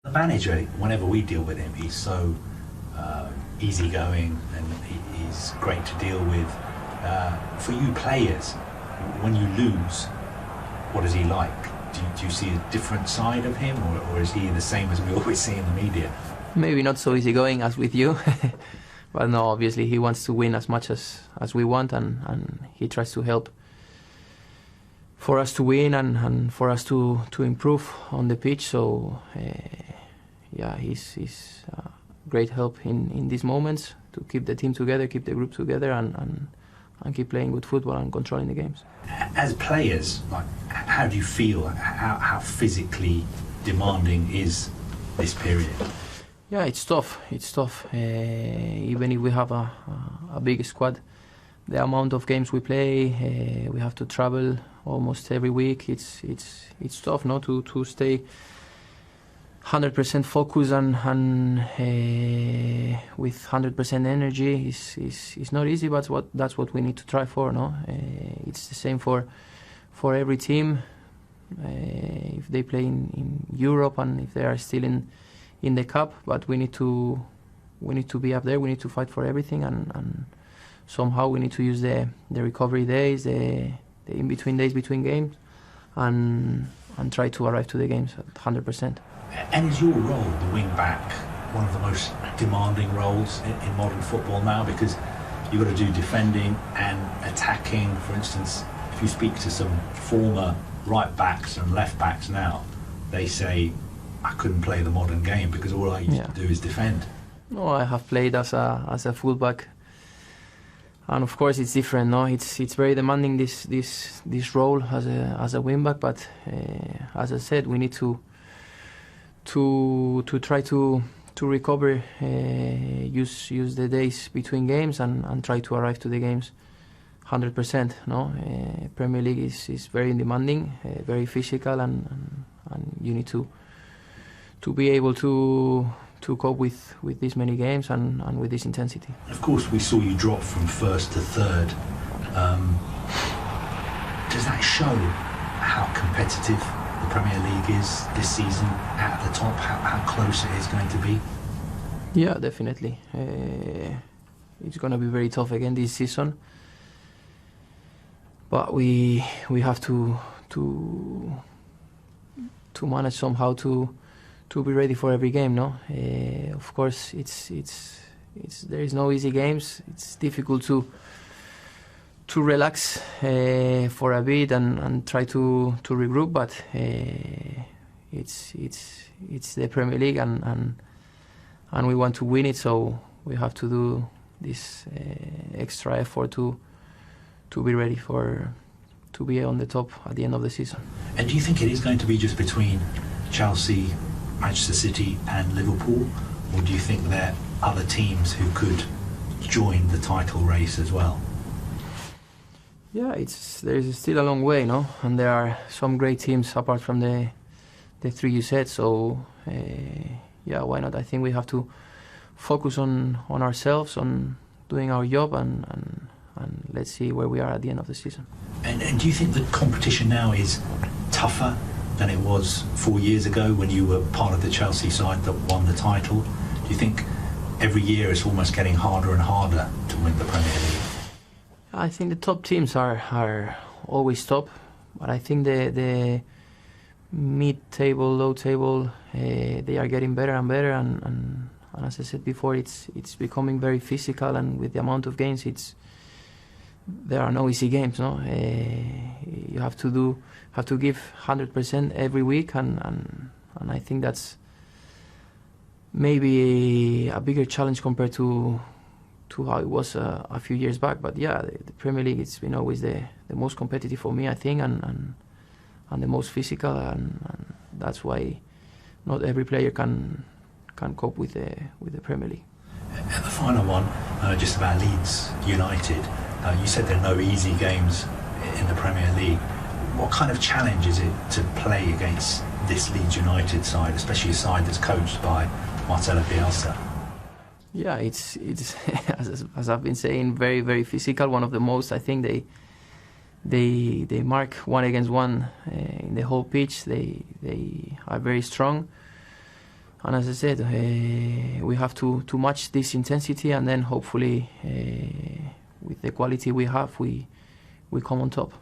The manager, whenever we deal with him, he's so easygoing and he's great to deal with. For you players, when you lose, what is he like? Do you see a different side of him, or is he the same as we always see in the media? Maybe not so easygoing as with you, but no, obviously he wants to win as much as we want, and he tries to help for us to win and for us to improve on the pitch. So yeah, he's great help in these moments to keep the team together, keep the group together, and keep playing good football and controlling the games. As players, like, how do you feel? How physically demanding is this period? Yeah, it's tough. It's tough. Even if we have a big squad, the amount of games we play, we have to travel almost every week. It's tough, no, to stay 100% focused and with 100% energy. It's not easy, but that's what we need to try for, no? It's the same for every team. If they play in Europe and if they are still in the cup, but we need to be up there. We need to fight for everything, and somehow we need to use the recovery days, the in-between days between games, and try to arrive to the games at 100%. And is your role, the wing back, one of the most demanding roles in modern football now? Because you've got to do defending and attacking. For instance, if you speak to some former right backs and left backs now, they say, I couldn't play the modern game because all I used to do is defend. No, I have played as a fullback, and of course it's different. No, it's very demanding this role as a wing back. But as I said, we need to try to recover, use the days between games and try to arrive to the games 100%. No, Premier League is very demanding, very physical, and you need to be able to cope with these many games and with this intensity. Of course, we saw you drop from first to third. Does that show how competitive the Premier League is this season at the top, how close it is going to be? Yeah, definitely. It's going to be very tough again this season, but we have to manage somehow to be ready for every game. No, of course there is no easy games. It's difficult to relax for a bit and try to regroup, but it's the Premier League and we want to win it, so we have to do this extra effort to be ready to be on the top at the end of the season. And do you think it is going to be just between Chelsea, Manchester City and Liverpool, or do you think there are other teams who could join the title race as well? Yeah, there's still a long way, no? And there are some great teams apart from the three you said. So yeah, why not? I think we have to focus on ourselves, on doing our job, and let's see where we are at the end of the season. And do you think the competition now is tougher than it was 4 years ago when you were part of the Chelsea side that won the title? Do you think every year it's almost getting harder and harder to win the Premier League? I think the top teams are always top, but I think the mid-table, low-table, they are getting better and better, and as I said before, it's becoming very physical, and with the amount of games, there are no easy games. No, you have to give 100% every week, and I think that's maybe a bigger challenge compared to how it was a few years back. But yeah, the Premier League, it's been always the most competitive for me, I think, and the most physical, and that's why not every player can cope with the Premier League. And the final one, just about Leeds United. You said there are no easy games in the Premier League. What kind of challenge is it to play against this Leeds United side, especially a side that's coached by Marcelo Bielsa? Yeah, it's as I've been saying, very, very physical. One of the most, I think they mark 1-against-1 in the whole pitch. They are very strong, And as I said, we have to match this intensity, and then hopefully with the quality we have, we come on top.